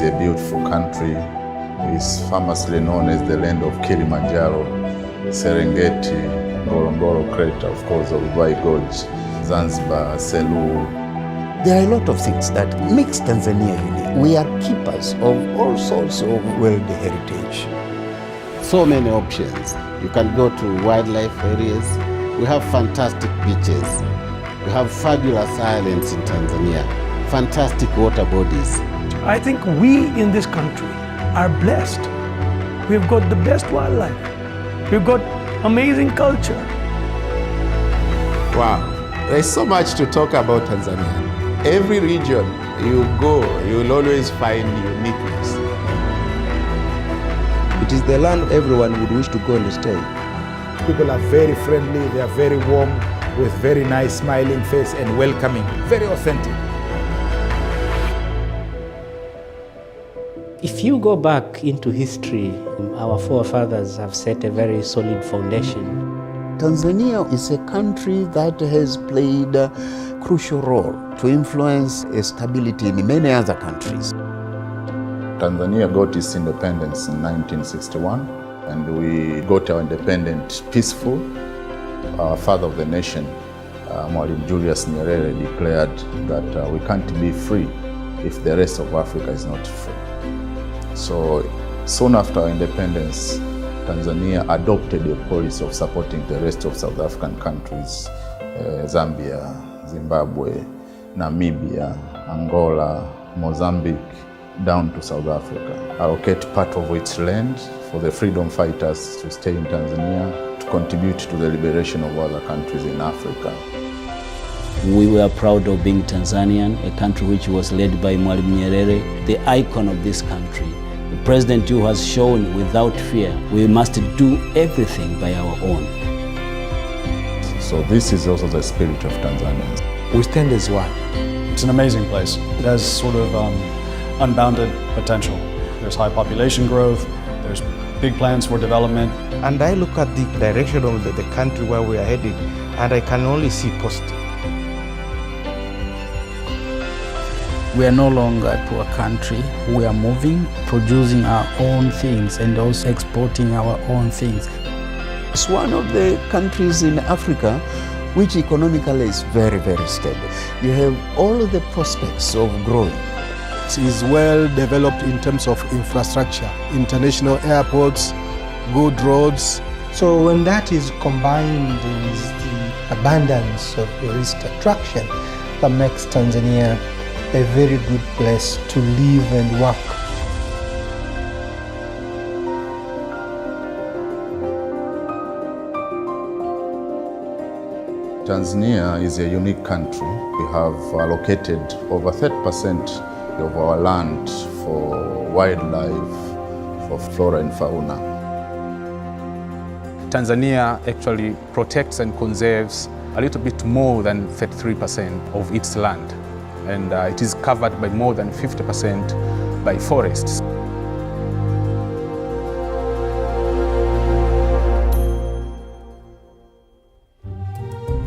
is a beautiful country. It's famously known as the land of Kilimanjaro, Serengeti, Ngorongoro Crater, of course, Olduvai Gorge, Zanzibar, Selous. There are a lot of things that makes Tanzania unique. We are keepers of all sorts of world heritage. So many options. You can go to wildlife areas. We have fantastic beaches. We have fabulous islands in Tanzania, fantastic water bodies. I think we in this country are blessed. We've got the best wildlife. We've got amazing culture. Wow, there's so much to talk about Tanzania. Every region you go, you will always find uniqueness. It is the land everyone would wish to go and stay. People are very friendly, they are very warm, with very nice smiling face and welcoming, very authentic. If you go back into history, our forefathers have set a very solid foundation. Tanzania is a country that has played a crucial role to influence stability in many other countries. Tanzania got its independence in 1961, and we got our independence peaceful. Our father of the nation, Mwalimu Julius Nyerere, declared that we can't be free if the rest of Africa is not free. So soon after our independence, Tanzania adopted a policy of supporting the rest of South African countries, Zambia, Zimbabwe, Namibia, Angola, Mozambique, down to South Africa. Allocate part of its land for the freedom fighters to stay in Tanzania, to contribute to the liberation of other countries in Africa. We were proud of being Tanzanian, a country which was led by Mwalimu Nyerere, the icon of this country. The president who has shown without fear, we must do everything by our own. So this is also the spirit of Tanzanians. We stand as one. It's an amazing place. It has sort of unbounded potential. There's high population growth, there's big plans for development. And I look at the direction of the country where we are heading, and I can only see positive. We are no longer a poor country. We are moving, producing our own things and also exporting our own things. It's one of the countries in Africa which economically is very, very stable. You have all the prospects of growing. It is well developed in terms of infrastructure, international airports, good roads. So when that is combined with the abundance of tourist attraction, that makes Tanzania a very good place to live and work. Tanzania is a unique country. We have allocated over 30% of our land for wildlife, for flora and fauna. Tanzania actually protects and conserves a little bit more than 33% of its land. And it is covered by more than 50% by forests.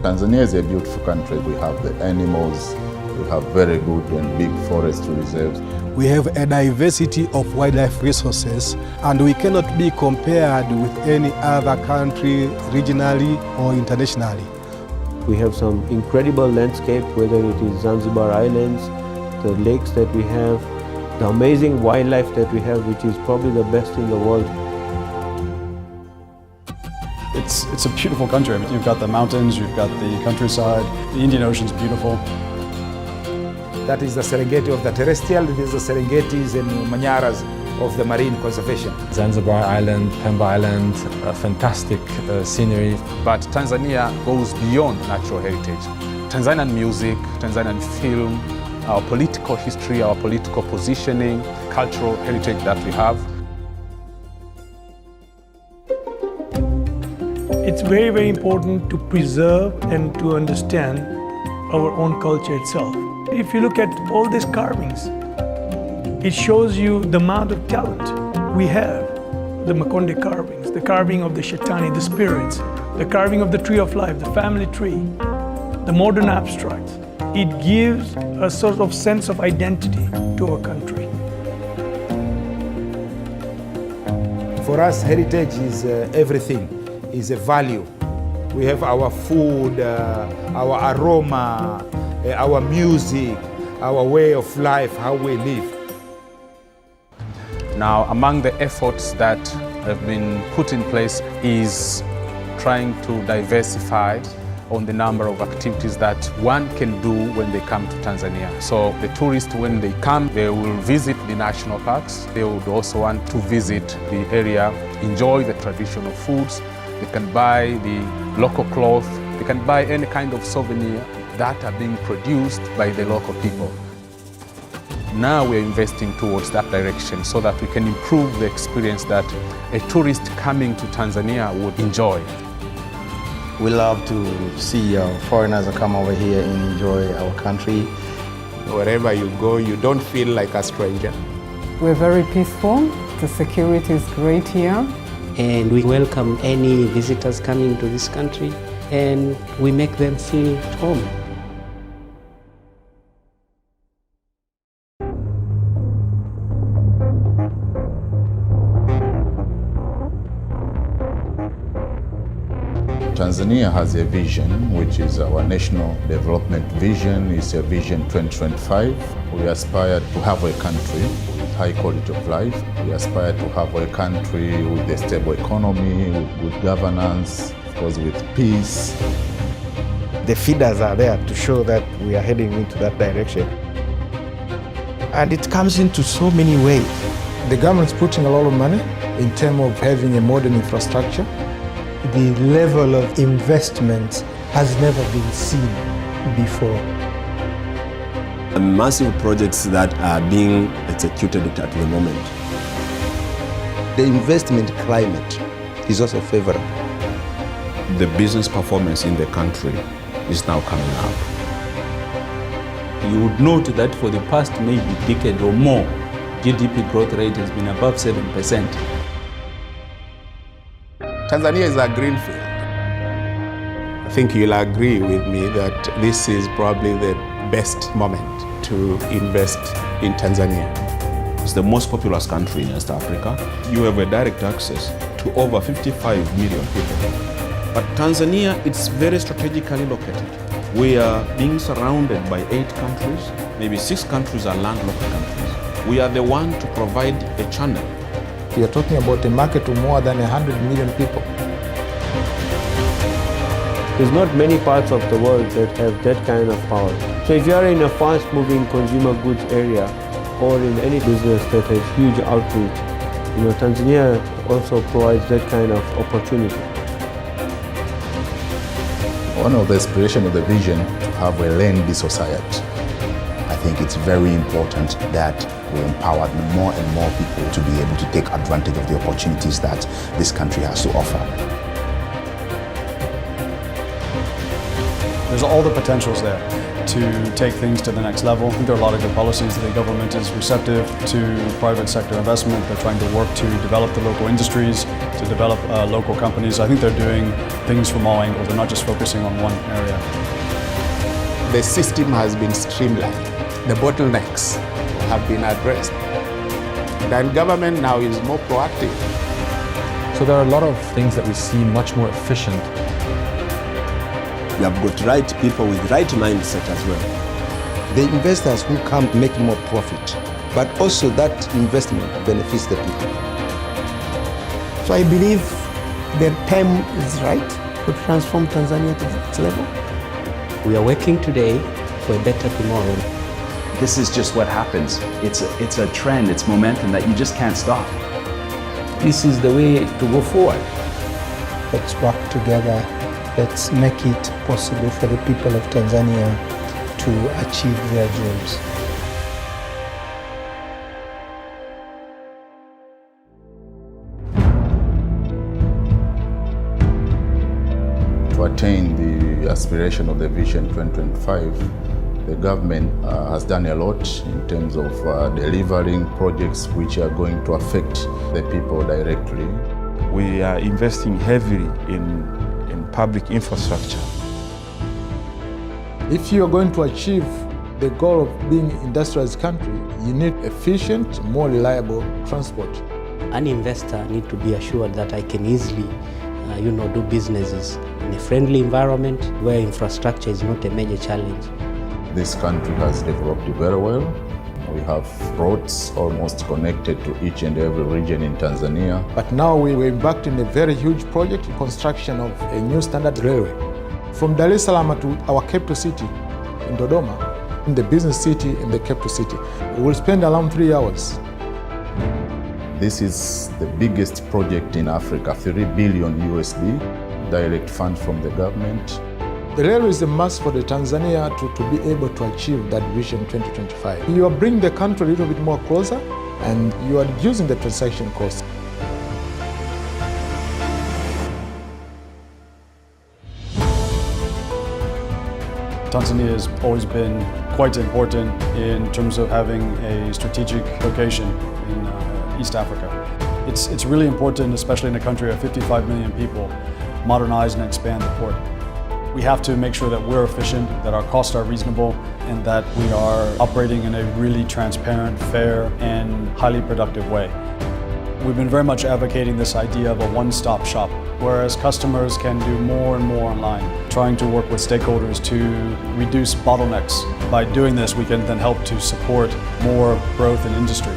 Tanzania is a beautiful country. We have the animals, we have very good and big forest reserves. We have a diversity of wildlife resources, and we cannot be compared with any other country regionally or internationally. We have some incredible landscape, whether it is Zanzibar Islands, the lakes that we have, the amazing wildlife that we have, which is probably the best in the world. It's a beautiful country. I mean, you've got the mountains, you've got the countryside, the Indian Ocean's beautiful. That is the Serengeti of the terrestrial, it is the Serengetis and Manyaras of the marine conservation. Zanzibar Island, Pemba Island, fantastic scenery. But Tanzania goes beyond natural heritage. Tanzanian music, Tanzanian film, our political history, our political positioning, cultural heritage that we have. It's very, very important to preserve and to understand our own culture itself. If you look at all these carvings, it shows you the amount of talent we have. The Makonde carvings, the carving of the Shetani, the spirits, the carving of the tree of life, the family tree, the modern abstracts. It gives a sort of sense of identity to our country. For us, heritage is everything, is a value. We have our food, our aroma, our music, our way of life, how we live. Now, among the efforts that have been put in place is trying to diversify on the number of activities that one can do when they come to Tanzania. So the tourists, when they come, they will visit the national parks. They would also want to visit the area, enjoy the traditional foods. They can buy the local cloth. They can buy any kind of souvenir that are being produced by the local people. Now we're investing towards that direction so that we can improve the experience that a tourist coming to Tanzania would enjoy. We love to see foreigners come over here and enjoy our country. Wherever you go, you don't feel like a stranger. We're very peaceful. The security is great here. And we welcome any visitors coming to this country, and we make them feel at home. Tanzania has a vision, which is our national development vision. It's a vision 2025. We aspire to have a country with high quality of life. We aspire to have a country with a stable economy, with good governance, of course with peace. The feeders are there to show that we are heading into that direction. And it comes into so many ways. The government's putting a lot of money in terms of having a modern infrastructure. The level of investment has never been seen before. Massive projects that are being executed at the moment. The investment climate is also favorable. The business performance in the country is now coming up. You would note that for the past maybe decade or more, GDP growth rate has been above 7%. Tanzania is a greenfield. I think you'll agree with me that this is probably the best moment to invest in Tanzania. It's the most populous country in East Africa. You have a direct access to over 55 million people. But Tanzania, it's very strategically located. We are being surrounded by 8 countries, maybe 6 countries are landlocked countries. We are the one to provide a channel. We are talking about a market of more than 100 million people. There's not many parts of the world that have that kind of power. So if you are in a fast-moving consumer goods area or in any business that has huge outreach, Tanzania also provides that kind of opportunity. One of the aspirations of the vision to have a land society. I think it's very important that we empower more and more people to be able to take advantage of the opportunities that this country has to offer. There's all the potentials there to take things to the next level. I think there are a lot of good policies. The government is receptive to private sector investment. They're trying to work to develop the local industries, to develop local companies. I think they're doing things from all angles. They're not just focusing on one area. The system has been streamlined. The bottlenecks have been addressed. And government now is more proactive. So there are a lot of things that we see much more efficient. You have got right people with right mindset as well. The investors who come make more profit, but also that investment benefits the people. So I believe the time is right to transform Tanzania to the next level. We are working today for a better tomorrow. This is just what happens. It's a trend, it's momentum that you just can't stop. This is the way to go forward. Let's work together. Let's make it possible for the people of Tanzania to achieve their dreams. To attain the aspiration of the Vision 2025, the government has done a lot in terms of delivering projects which are going to affect the people directly. We are investing heavily in public infrastructure. If you are going to achieve the goal of being an industrialized country, you need efficient, more reliable transport. An investor needs to be assured that I can easily do businesses in a friendly environment where infrastructure is not a major challenge. This country has developed very well. We have roads almost connected to each and every region in Tanzania. But now we're embarked in a very huge project, construction of a new standard railway. From Dar es Salaam to our capital city in Dodoma, in the business city in the capital city, we will spend around 3 hours. This is the biggest project in Africa, 3 billion USD, direct funds from the government. The railway is a must for the Tanzania to be able to achieve that vision 2025. You are bringing the country a little bit more closer and you are reducing the transaction cost. Tanzania has always been quite important in terms of having a strategic location in East Africa. It's really important, especially in a country of 55 million people, modernize and expand the port. We have to make sure that we're efficient, that our costs are reasonable, and that we are operating in a really transparent, fair, and highly productive way. We've been very much advocating this idea of a one-stop shop, whereas customers can do more and more online, trying to work with stakeholders to reduce bottlenecks. By doing this, we can then help to support more growth in industry.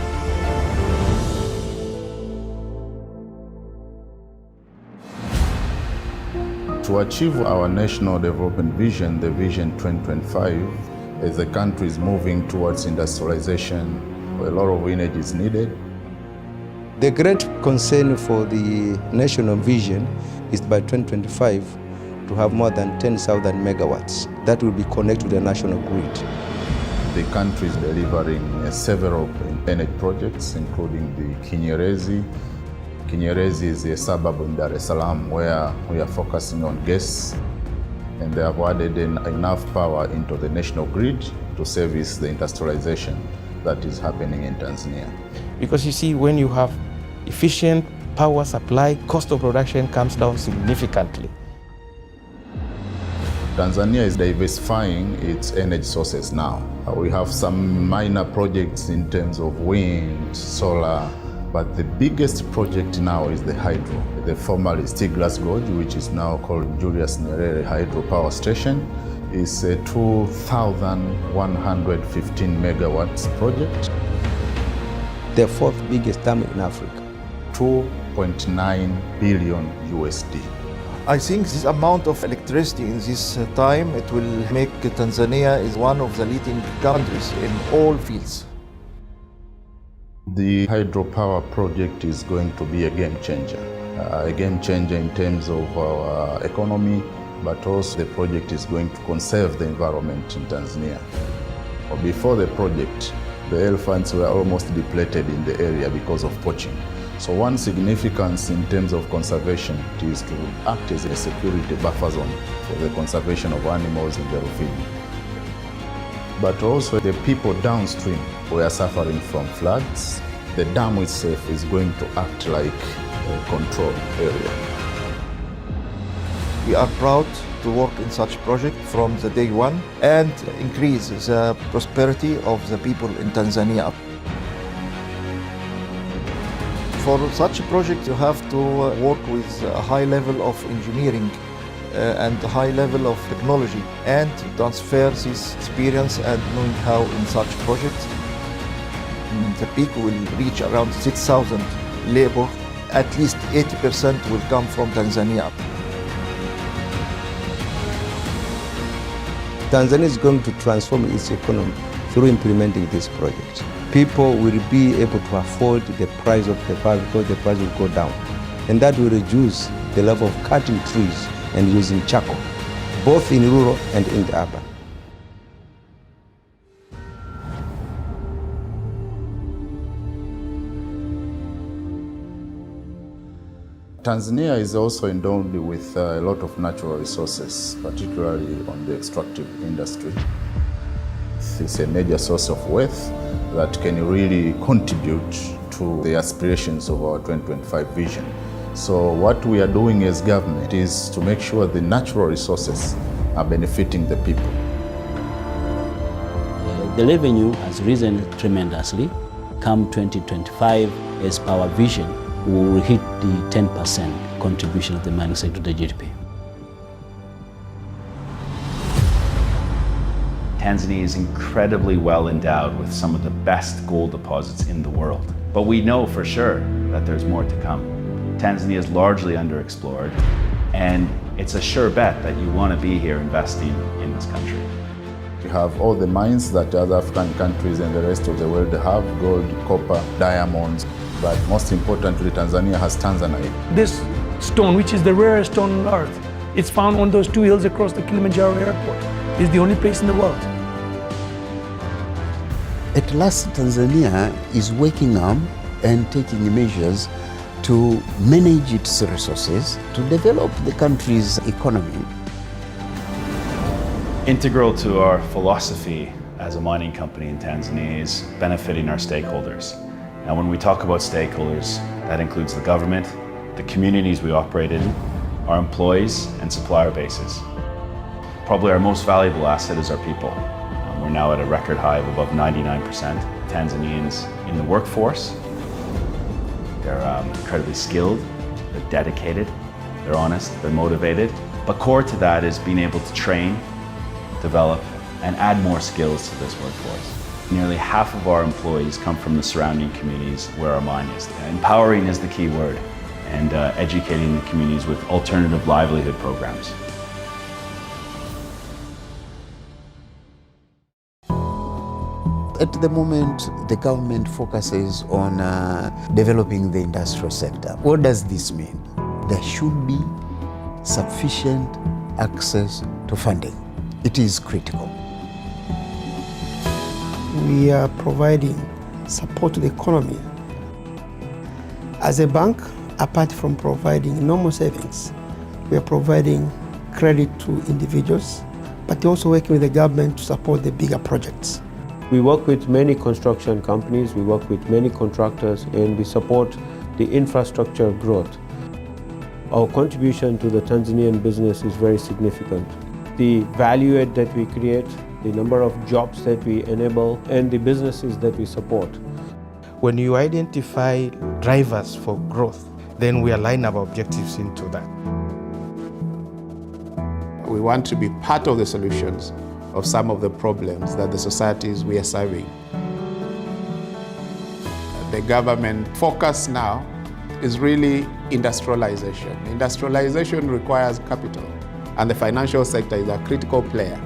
To achieve our national development vision, the Vision 2025, as the country is moving towards industrialization, a lot of energy is needed. The great concern for the national vision is by 2025 to have more than 10,000 megawatts that will be connected to the national grid. The country is delivering several energy projects, including the Kinyerezi. Kinyerezi is a suburb in Dar es Salaam where we are focusing on gas, and they have added enough power into the national grid to service the industrialization that is happening in Tanzania. Because you see, when you have efficient power supply, cost of production comes down significantly. Tanzania is diversifying its energy sources now. We have some minor projects in terms of wind, solar, but the biggest project now is the hydro. The formerly Stiglas Gorge, which is now called Julius Nyerere Hydro Power Station, is a 2,115 megawatts project. The fourth biggest dam in Africa. 2.9 billion USD. I think this amount of electricity in this time, it will make Tanzania is one of the leading countries in all fields. The hydropower project is going to be a game changer in terms of our economy, but also the project is going to conserve the environment in Tanzania. Before the project, the elephants were almost depleted in the area because of poaching. So one significance in terms of conservation is to act as a security buffer zone for the conservation of animals in the Rufiji. But also the people downstream who are suffering from floods. The dam itself is going to act like a control area. We are proud to work in such project from the day one and increase the prosperity of the people in Tanzania. For such a project, you have to work with a high level of engineering and a high level of technology and transfer this experience and know-how in such projects. The peak will reach around 6,000 labor. At least 80% will come from Tanzania. Tanzania is going to transform its economy through implementing this project. People will be able to afford the price of the power because the price will go down. And that will reduce the level of cutting trees and using charcoal, both in rural and in the urban. Tanzania is also endowed with a lot of natural resources, particularly on the extractive industry. It's a major source of wealth that can really contribute to the aspirations of our 2025 vision. So what we are doing as government is to make sure the natural resources are benefiting the people. The revenue has risen tremendously. Come 2025, as per our vision, we will hit the 10% contribution of the mining sector to the GDP. Tanzania is incredibly well endowed with some of the best gold deposits in the world. But we know for sure that there's more to come. Tanzania is largely underexplored, and it's a sure bet that you want to be here investing in this country. We have all the mines that other African countries and the rest of the world have: gold, copper, diamonds. But most importantly, Tanzania has Tanzanite. This stone, which is the rarest stone on earth, it's found on those 2 hills across the Kilimanjaro airport. It's the only place in the world. At last, Tanzania is waking up and taking measures to manage its resources, to develop the country's economy. Integral to our philosophy as a mining company in Tanzania is benefiting our stakeholders. Now, when we talk about stakeholders, that includes the government, the communities we operate in, our employees, and supplier bases. Probably our most valuable asset is our people. We're now at a record high of above 99% Tanzanians in the workforce. They're incredibly skilled, they're dedicated, they're honest, they're motivated. But core to that is being able to train, develop, and add more skills to this workforce. Nearly half of our employees come from the surrounding communities where our mine is. Empowering is the key word, and educating the communities with alternative livelihood programs. At the moment, the government focuses on developing the industrial sector. What does this mean? There should be sufficient access to funding. It is critical. We are providing support to the economy. As a bank, apart from providing normal savings, we are providing credit to individuals, but also working with the government to support the bigger projects. We work with many construction companies, we work with many contractors, and we support the infrastructure growth. Our contribution to the Tanzanian business is very significant. The value add that we create, the number of jobs that we enable, and the businesses that we support. When you identify drivers for growth, then we align our objectives into that. We want to be part of the solutions of some of the problems that the societies we are serving. The government focus now is really industrialization. Industrialization requires capital, and the financial sector is a critical player.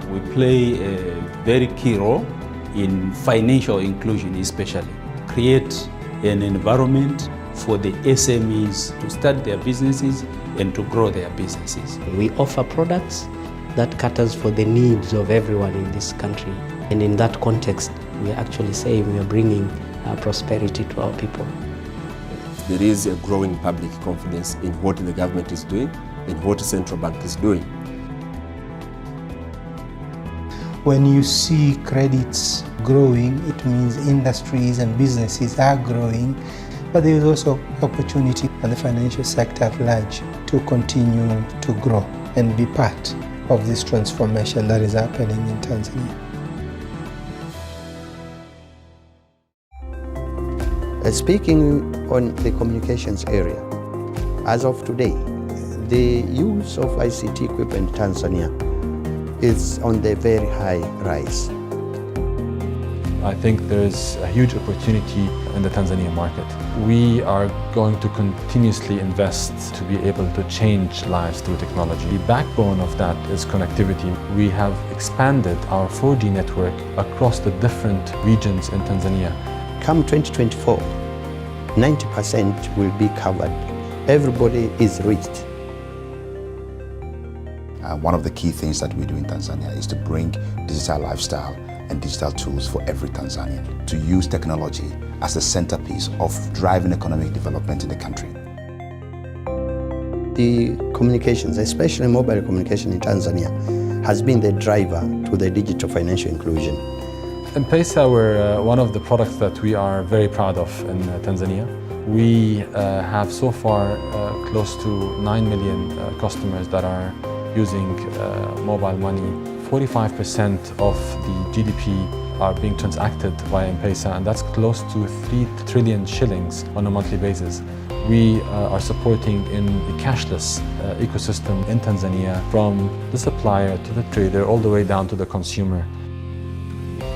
We play a very key role in financial inclusion, especially. Create an environment for the SMEs to start their businesses and to grow their businesses. We offer products that caters for the needs of everyone in this country. And in that context, we are actually saying we are bringing prosperity to our people. There is a growing public confidence in what the government is doing and what the central bank is doing. When you see credits growing, it means industries and businesses are growing, but there is also opportunity for the financial sector at large to continue to grow and be part of this transformation that is happening in Tanzania. Speaking on the communications area, as of today, the use of ICT equipment in Tanzania is on the very high rise. I think there's a huge opportunity in the Tanzania market. We are going to continuously invest to be able to change lives through technology. The backbone of that is connectivity. We have expanded our 4G network across the different regions in Tanzania. Come 2024, 90% will be covered. Everybody is reached. One of the key things that we do in Tanzania is to bring digital lifestyle and digital tools for every Tanzanian, to use technology as a centerpiece of driving economic development in the country. The communications, especially mobile communication in Tanzania, has been the driver to the digital financial inclusion. M-Pesa were one of the products that we are very proud of in Tanzania. We have so far close to 9 million customers that are using mobile money. 45% of the GDP are being transacted via M-Pesa, and that's close to 3 trillion shillings on a monthly basis. We are supporting in a cashless ecosystem in Tanzania, from the supplier to the trader all the way down to the consumer.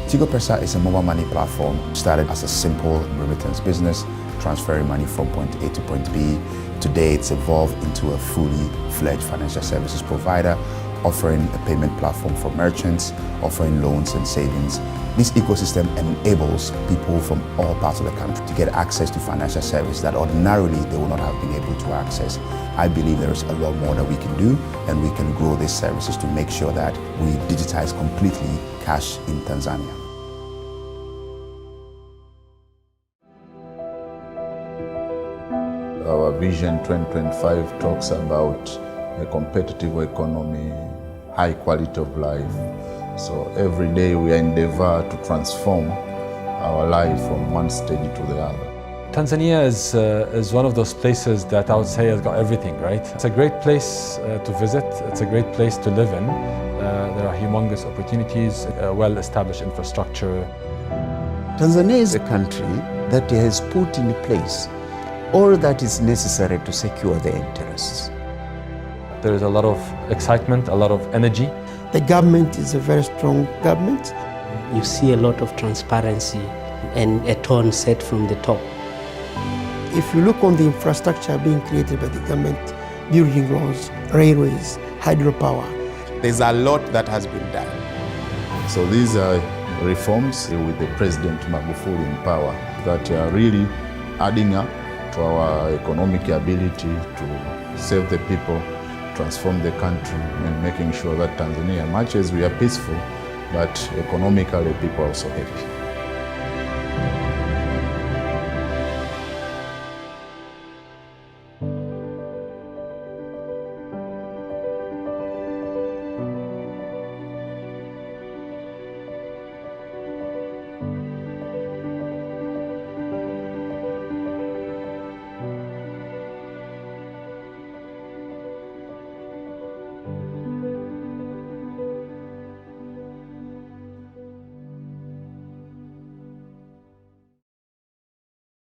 Tigo Pesa is a mobile money platform started as a simple remittance business, transferring money from point A to point B. Today it's evolved into a fully fledged financial services provider, offering a payment platform for merchants, offering loans and savings. This ecosystem enables people from all parts of the country to get access to financial services that ordinarily they would not have been able to access. I believe there is a lot more that we can do, and we can grow these services to make sure that we digitize completely cash in Tanzania. Our Vision 2025 talks about a competitive economy, high quality of life. So every day we endeavor to transform our life from one stage to the other. Tanzania is one of those places that I would say has got everything, right? It's a great place to visit. It's a great place to live in. There are humongous opportunities, well-established infrastructure. Tanzania is a country that has put in place all that is necessary to secure their interests. There is a lot of excitement, a lot of energy. The government is a very strong government. You see a lot of transparency and a tone set from the top. If you look on the infrastructure being created by the government, building roads, railways, hydropower. There's a lot that has been done. So these are reforms with the President Magufuli in power that are really adding up to our economic ability to serve the people, transform the country, and making sure that Tanzania, much as we are peaceful, but economically people are also happy.